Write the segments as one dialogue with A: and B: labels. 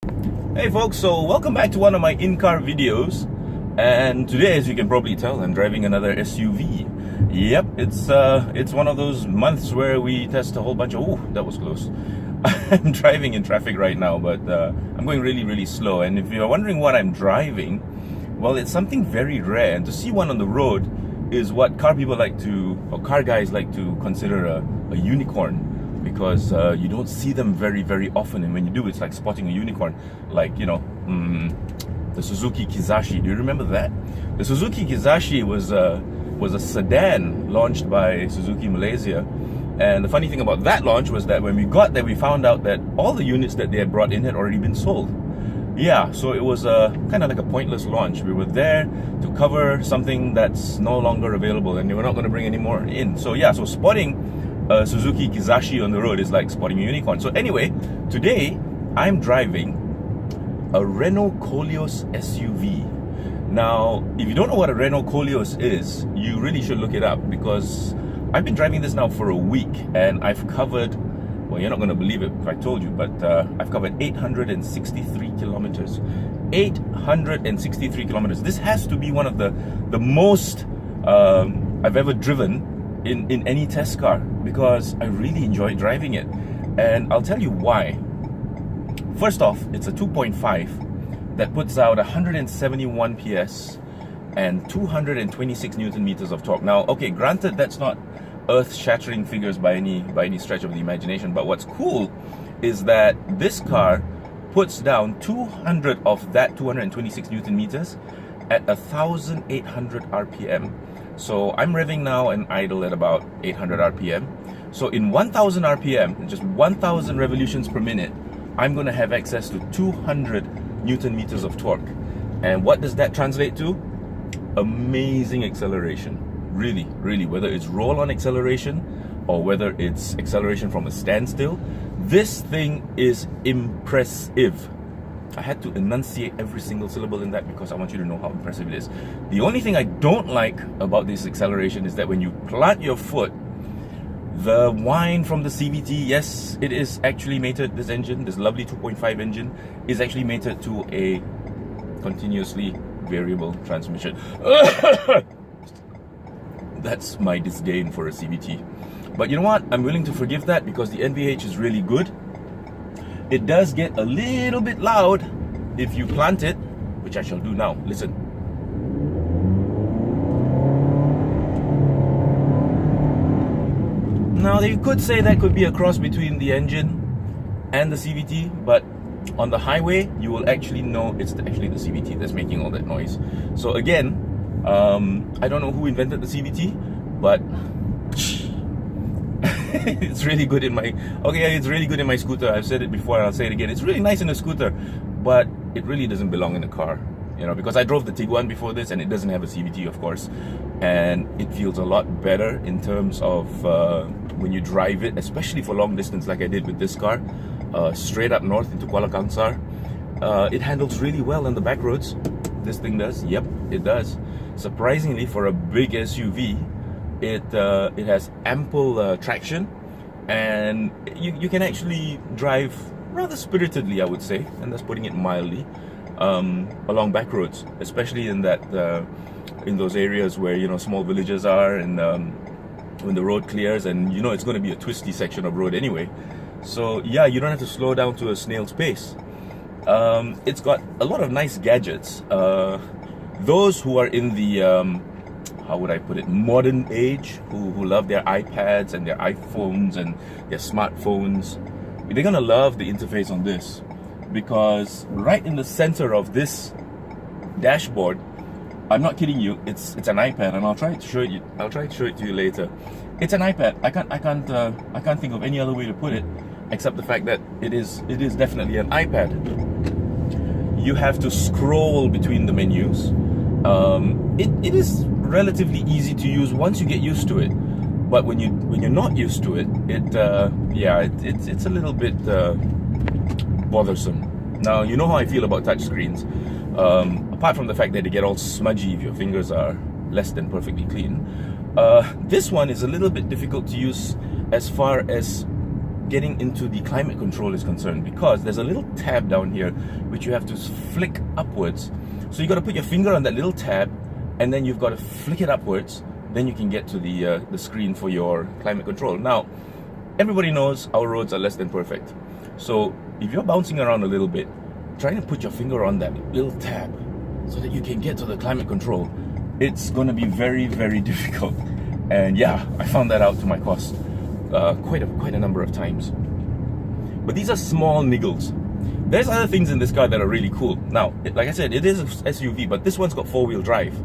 A: Hey folks, so welcome back to one of my in-car videos. And today, as you can probably tell, I'm driving another SUV. Yep, it's one of those months where we test a whole bunch of... Oh, that was close. I'm driving in traffic right now, but I'm going really slow. And if you're wondering what I'm driving, well, it's something very rare. And to see one on the road is what car people like to, or car guys like to consider a unicorn. Because you don't see them very often, and when you do, it's like spotting a unicorn. Like, you know, the Suzuki Kizashi. Do you remember that? The Suzuki Kizashi was a sedan launched by Suzuki Malaysia, and the funny thing about that launch was that when we got there, we found out that all the units that they had brought in had already been sold. Yeah, so it was kind of like a pointless launch. We were there to cover something that's no longer available, and they were not going to bring any more in. So yeah, so spotting Suzuki Kizashi on the road is like spotting a unicorn. So anyway, today I'm driving a Renault Koleos SUV. Now, if you don't know what a Renault Koleos is, you really should look it up, because I've been driving this now for a week and I've covered, well, you're not going to believe it if I told you, but I've covered 863 kilometers. 863 kilometers. This has to be one of the most I've ever driven in any test car, because I really enjoy driving it, and I'll tell you why. First off, it's a 2.5 that puts out 171 PS and 226 Newton meters of torque. Now, okay, granted, that's not earth-shattering figures by any stretch of the imagination, but what's cool is that this car puts down 200 of that 226 Newton meters at 1,800 RPM. So I'm revving now and idle at about 800 RPM. So in 1000 RPM, just 1000 revolutions per minute, I'm going to have access to 200 Newton meters of torque. And what does that translate to? Amazing acceleration. Really, whether it's roll-on acceleration or whether it's acceleration from a standstill, this thing is impressive. I had to enunciate every single syllable in that because I want you to know how impressive it is. The only thing I don't like about this acceleration is that when you plant your foot, the whine from the CVT, yes, it is actually mated, this engine, this lovely 2.5 engine, is actually mated to a continuously variable transmission. That's my disdain for a CVT. But you know what? I'm willing to forgive that because the NVH is really good. It does get a little bit loud if you plant it, which I shall do now. Listen. Now, you could say that could be a cross between the engine and the CVT, but on the highway, you will actually know it's actually the CVT that's making all that noise. So again, I don't know who invented the CVT, but it's really good in my it's really good in my scooter. I've said it before, I'll say it again. It's really nice in a scooter, but it really doesn't belong in a car, you know, because I drove the Tiguan before this and it doesn't have a CVT, of course, and it feels a lot better in terms of when you drive it, especially for long distance like I did with this car, straight up north into Kuala Kangsar. It handles really well on the back roads. This thing does. Yep, it does. Surprisingly, for a big SUV, it has ample traction, and you can actually drive rather spiritedly, I would say, and that's putting it mildly, along back roads, especially in that in those areas where, you know, small villages are, and when the road clears, and you know it's going to be a twisty section of road anyway. So yeah, you don't have to slow down to a snail's pace. It's got a lot of nice gadgets. Those who are in the how would I put it, modern age, who love their iPads and their iPhones and their smartphones, they're gonna love the interface on this, because right in the center of this dashboard, I'm not kidding you, it's an iPad, and I'll try to show it to you later. It's an iPad. I can't think of any other way to put it except the fact that it is definitely an iPad. You have to scroll between the menus. It is relatively easy to use once you get used to it, but when you're not used to it, it's a little bit bothersome. Now, you know how I feel about touchscreens. Apart from the fact that they get all smudgy if your fingers are less than perfectly clean, this one is a little bit difficult to use as far as getting into the climate control is concerned, because there's a little tab down here which you have to flick upwards. So you got to put your finger on that little tab, and then you've got to flick it upwards. Then you can get to the screen for your climate control. Now, everybody knows our roads are less than perfect. So if you're bouncing around a little bit, trying to put your finger on that little tab so that you can get to the climate control, it's going to be very, very difficult. And yeah, I found that out to my cost quite a number of times. But these are small niggles. There's other things in this car that are really cool. Now, like I said, it is an SUV, but this one's got four-wheel drive.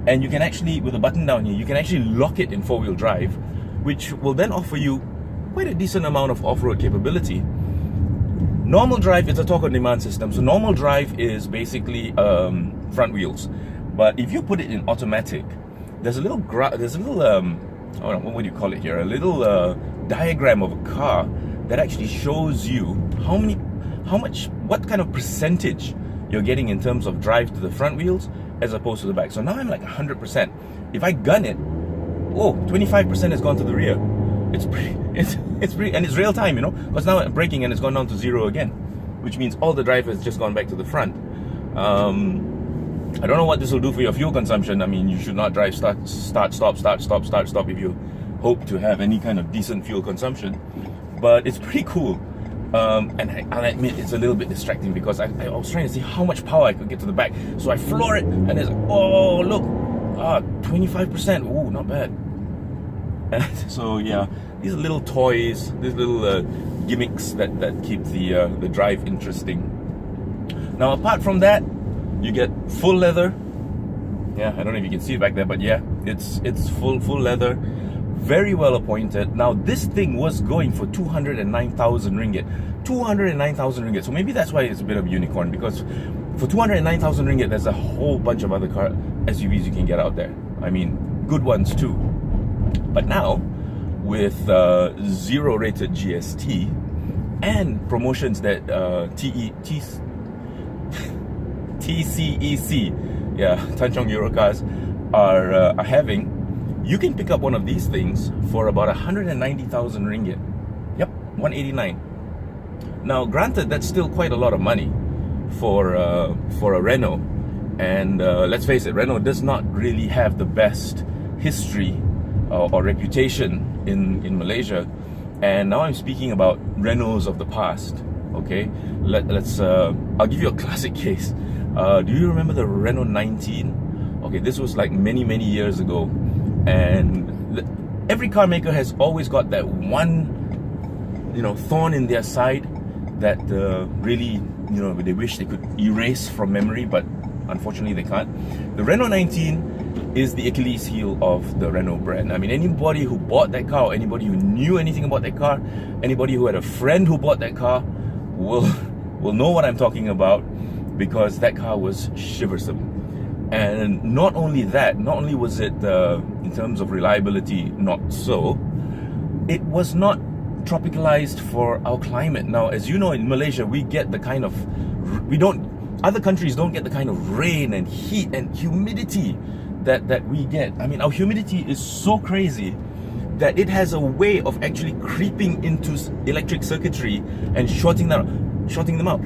A: And you can actually, with a button down here, you can actually lock it in four-wheel drive, which will then offer you quite a decent amount of off-road capability. Normal drive is a torque-on-demand system. So normal drive is basically front wheels. But if you put it in automatic, there's a little what do you call it here? A little diagram of a car that actually shows you what kind of percentage you're getting in terms of drive to the front wheels as opposed to the back. So now I'm like 100%. If I gun it, 25% has gone to the rear. It's pretty, and it's real time, you know, because now I'm braking and it's gone down to 0 again, which means all the drive has just gone back to the front. I don't know what this will do for your fuel consumption. I mean, you should not drive start, stop if you hope to have any kind of decent fuel consumption. But it's pretty cool. And I'll admit it's a little bit distracting, because I was trying to see how much power I could get to the back. So I floor it, and it's like, oh look, 25%. Ooh, not bad. And so yeah, these are little toys, these little gimmicks that keep the drive interesting. Now, apart from that, you get full leather. Yeah, I don't know if you can see it back there, but yeah, it's full leather. Very well appointed. Now, this thing was going for 209,000 ringgit. 209,000 ringgit. So maybe that's why it's a bit of a unicorn, because for 209,000 ringgit, there's a whole bunch of other SUVs you can get out there. I mean, good ones too. But now, with 0 rated GST and promotions that TCEC, yeah, Tanjong Eurocars are having, you can pick up one of these things for about 190,000 ringgit. Yep, 189. Now, granted, that's still quite a lot of money for a Renault. And let's face it, Renault does not really have the best history or reputation in Malaysia. And now I'm speaking about Renaults of the past. Okay, let's. I'll give you a classic case. Do you remember the Renault 19? Okay, this was like many years ago. And every car maker has always got that one, thorn in their side that really, they wish they could erase from memory, but unfortunately they can't. The Renault 19 is the Achilles heel of the Renault brand. I mean, anybody who bought that car, or anybody who knew anything about that car, anybody who had a friend who bought that car will know what I'm talking about, because that car was shiversome. And not only was it in terms of reliability not so, it was not tropicalized for our climate. Now, as you know, in Malaysia, we get the kind of other countries don't get the kind of rain and heat and humidity that we get. I mean, our humidity is so crazy that it has a way of actually creeping into electric circuitry and shorting them out.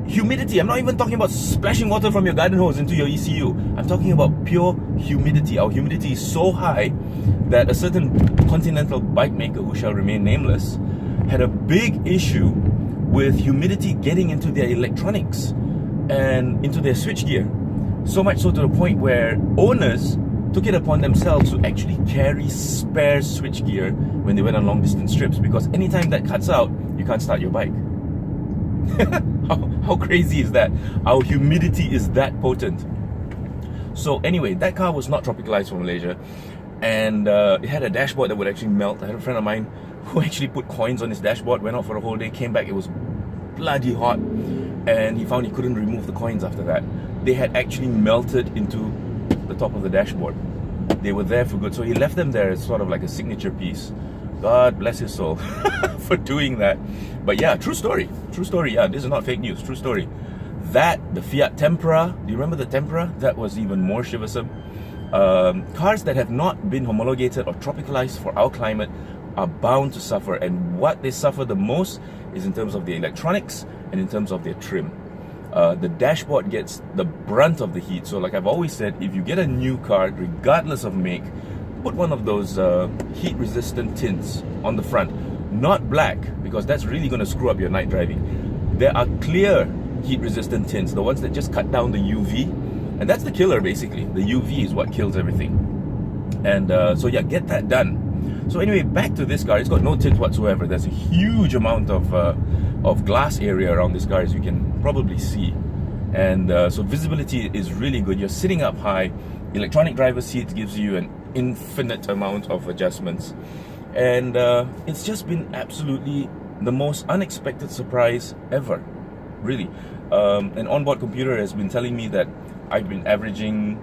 A: Humidity, I'm not even talking about splashing water from your garden hose into your ECU. I'm talking about pure humidity. Our humidity is so high that a certain continental bike maker, who shall remain nameless, had a big issue with humidity getting into their electronics and into their switchgear. So much so to the point where owners took it upon themselves to actually carry spare switchgear when they went on long distance trips, because anytime that cuts out, you can't start your bike. How crazy is that? Our humidity is that potent. So anyway, that car was not tropicalized for Malaysia, and it had a dashboard that would actually melt. I had a friend of mine who actually put coins on his dashboard, went out for a whole day, came back, it was bloody hot, and he found he couldn't remove the coins after that. They had actually melted into the top of the dashboard. They were there for good, so he left them there as sort of like a signature piece. God bless his soul for doing that. But yeah, true story. Yeah, this is not fake news, true story. The Fiat Tempera, do you remember the Tempera? That was even more shiversome. Cars that have not been homologated or tropicalized for our climate are bound to suffer, and what they suffer the most is in terms of the electronics and in terms of their trim. The dashboard gets the brunt of the heat. So like I've always said, if you get a new car, regardless of make, put one of those heat resistant tints on the front. Not black, because that's really going to screw up your night driving. There are clear heat resistant tints, the ones that just cut down the UV, and that's the killer basically. The UV is what kills everything. And so yeah, get that done. So anyway, back to this car. It's got no tint whatsoever. There's a huge amount of glass area around this car, as you can probably see. And so visibility is really good. You're sitting up high. Electronic driver seat gives you an infinite amount of adjustments. And it's just been absolutely the most unexpected surprise ever, really. An onboard computer has been telling me that I've been averaging,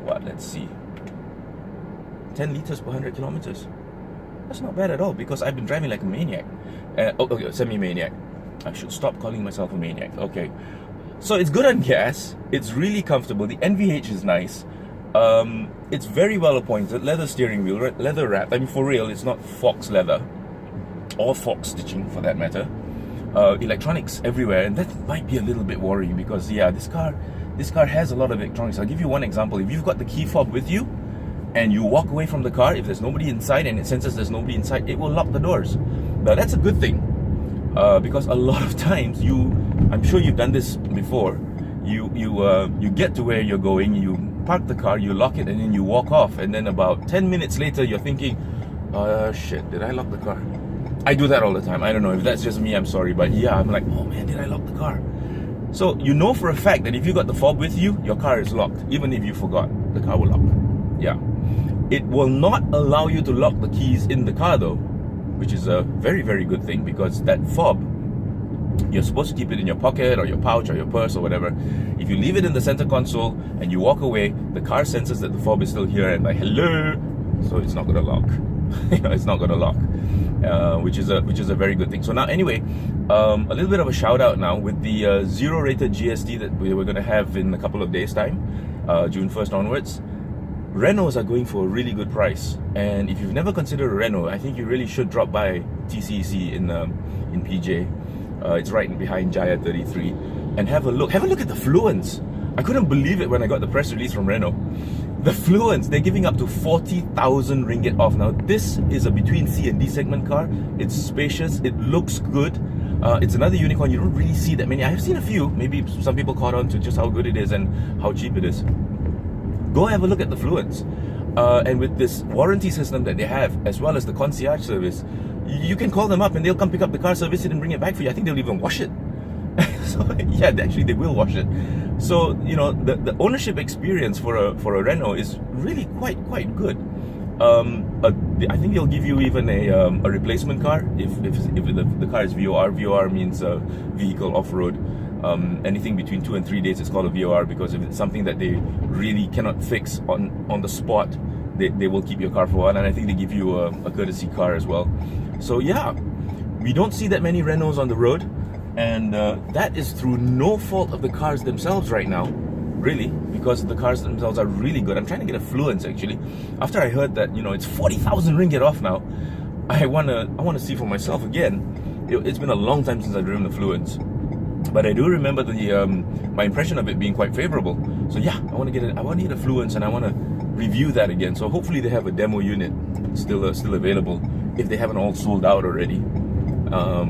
A: what, let's see, 10 liters per 100 kilometers. That's not bad at all, because I've been driving like a maniac. Okay, semi-maniac. I should stop calling myself a maniac. Okay. So it's good on gas. It's really comfortable. The NVH is nice. It's very well appointed. Leather steering wheel, leather wrapped. I mean, for real, it's not Fox leather. Or Fox stitching, for that matter. Electronics everywhere. And that might be a little bit worrying, because, yeah, this car has a lot of electronics. I'll give you one example. If you've got the key fob with you, and you walk away from the car, if there's nobody inside and it senses there's nobody inside, it will lock the doors. Now that's a good thing, because a lot of times I'm sure you've done this before, you get to where you're going, you park the car, you lock it, and then you walk off, and then about 10 minutes later you're thinking, shit, did I lock the car? I do that all the time. I don't know if that's just me, I'm sorry, but yeah, I'm like, oh man, did I lock the car? So you know for a fact that if you got the fob with you, your car is locked. Even if you forgot, the car will lock. Yeah. It will not allow you to lock the keys in the car though, which is a very, very good thing, because that fob, you're supposed to keep it in your pocket or your pouch or your purse or whatever. If you leave it in the center console and you walk away, the car senses that the fob is still here and like, hello, so it's not going to lock. It's not going to lock, which is a very good thing. So now anyway, a little bit of a shout out now with the zero rated GST that we're going to have in a couple of days time, June 1st onwards. Renaults are going for a really good price, and if you've never considered a Renault, I think you really should drop by TCC in PJ. It's right behind Jaya 33, and have a look. Have a look at the Fluence. I couldn't believe it when I got the press release from Renault. The Fluence, they're giving up to 40,000 ringgit off. Now this is a between C and D segment car. It's spacious. It looks good. It's another unicorn. You don't really see that many. I have seen a few. Maybe some people caught on to just how good it is and how cheap it is. Go have a look at the Fluence. And with this warranty system that they have, as well as the concierge service, you can call them up and they'll come pick up the car, service it, and bring it back for you. I think they'll even wash it. So yeah, actually they will wash it. So you know, the ownership experience for a Renault is really quite good. I think they'll give you even a replacement car if the car is VOR. VOR means vehicle off-road. Anything between 2 and 3 days is called a VOR, because if it's something that they really cannot fix on the spot, they will keep your car for a while. And I think they give you a courtesy car as well. So yeah, we don't see that many Renaults on the road, and that is through no fault of the cars themselves right now, really, because the cars themselves are really good. I'm trying to get a Fluence actually. After I heard that, you know, it's 40,000 ringgit off now, I wanna see for myself again. It's been a long time since I've driven the Fluence. But I do remember my impression of it being quite favorable. So yeah, I want to get a Fluence, and I want to review that again. So hopefully they have a demo unit still available, if they haven't all sold out already.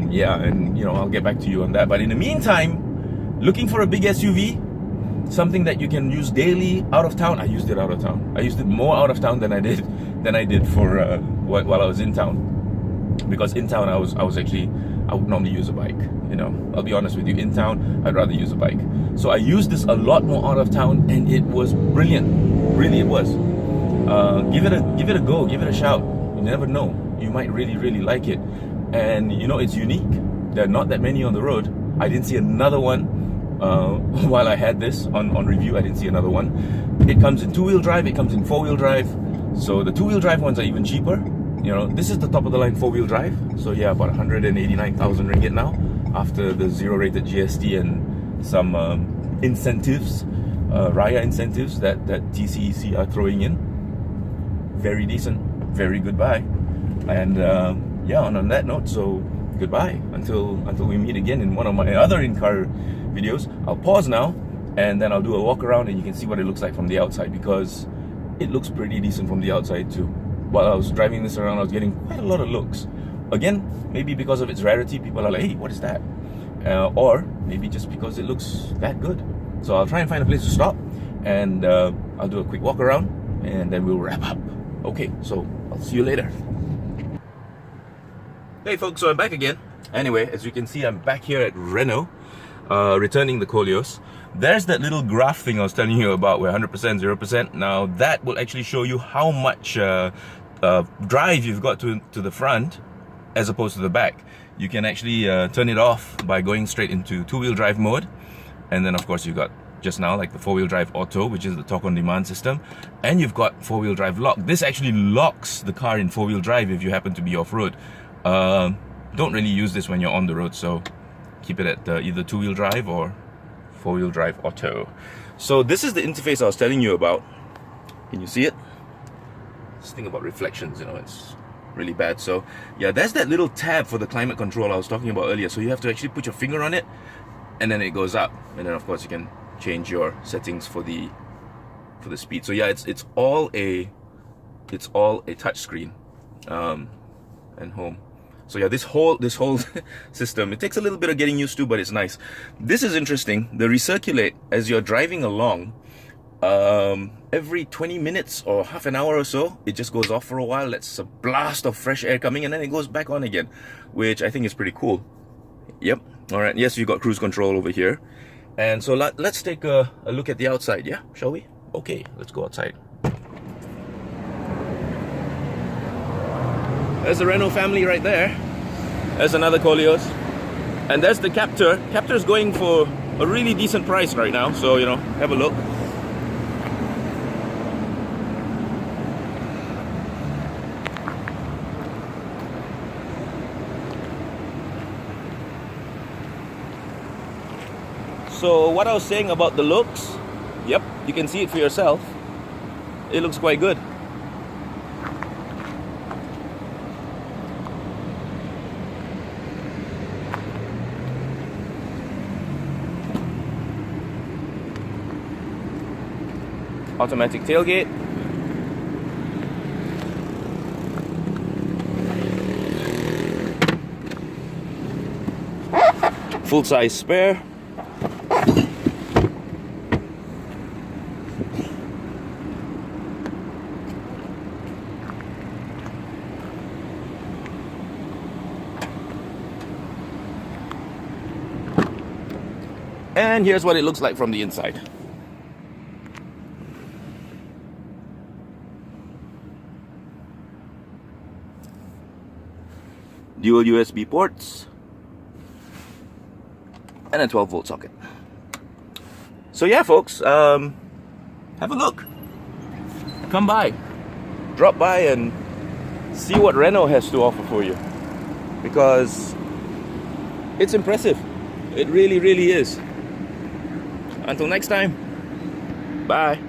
A: Yeah, and you know, I'll get back to you on that. But in the meantime, looking for a big SUV, something that you can use daily out of town. I used it out of town. I used it more out of town than I did for while I was in town. Because in town I would normally use a bike. You know, I'll be honest with you, in town I'd rather use a bike. So I used this a lot more out of town, and it was brilliant. Really, it was. Give it a go, give it a shout. You never know, you might really like it. And you know, it's unique. There are not that many on the road. I didn't see another one while I had this on review. I didn't see another one. It comes in 2-wheel drive, it comes in 4-wheel drive. So the 2-wheel drive ones are even cheaper. You know, this is the top of the line 4-wheel drive. So yeah, about 189,000 ringgit now, after the zero rated GST and some incentives, Raya incentives that TCEC are throwing in. Very decent, very good buy. And yeah, on that note, so goodbye until we meet again in one of my other in-car videos. I'll pause now, and then I'll do a walk around, and you can see what it looks like from the outside, because it looks pretty decent from the outside too. While I was driving this around, I was getting quite a lot of looks. Again, maybe because of its rarity, people are like, hey, what is that? Or maybe just because it looks that good. So I'll try and find a place to stop, and I'll do a quick walk around, and then we'll wrap up. Okay, so I'll see you later. Hey folks, so I'm back again. Anyway, as you can see, I'm back here at Renault, returning the Koleos. There's that little graph thing I was telling you about, where 100%, 0%. Now that will actually show you how much drive you've got to the front as opposed to the back. You can actually turn it off by going straight into two-wheel drive mode, and then of course you've got just now like the four-wheel drive auto, which is the torque on demand system, and you've got four-wheel drive lock. This actually locks the car in four-wheel drive if you happen to be off-road. Don't really use this when you're on the road, so keep it at either two-wheel drive or four-wheel drive auto. So this is the interface I was telling you about. Can you see it? This thing about reflections, you know, it's really bad. So yeah, there's that little tab for the climate control I was talking about earlier. So you have to actually put your finger on it, and then it goes up, and then of course you can change your settings for the speed. So yeah, it's all a touch screen, and home. So yeah, this whole system, it takes a little bit of getting used to, but it's nice. This is interesting. The recirculate, as you're driving along, every 20 minutes or half an hour or so, it just goes off for a while. That's a blast of fresh air coming, and then it goes back on again, which I think is pretty cool. Yep. All right. Yes, you've got cruise control over here. And so let's take a look at the outside, yeah? Shall we? Okay, let's go outside. There's the Renault family right there. There's another Koleos. And there's the Captur. Captur's going for a really decent price right now, so, you know, have a look. So what I was saying about the looks, yep, you can see it for yourself. It looks quite good. Automatic tailgate. Full-size spare. And here's what it looks like from the inside. Dual USB ports and a 12-volt socket. So yeah, folks, have a look. Come by, drop by, and see what Renault has to offer for you, because it's impressive. It really, really is. Until next time, bye.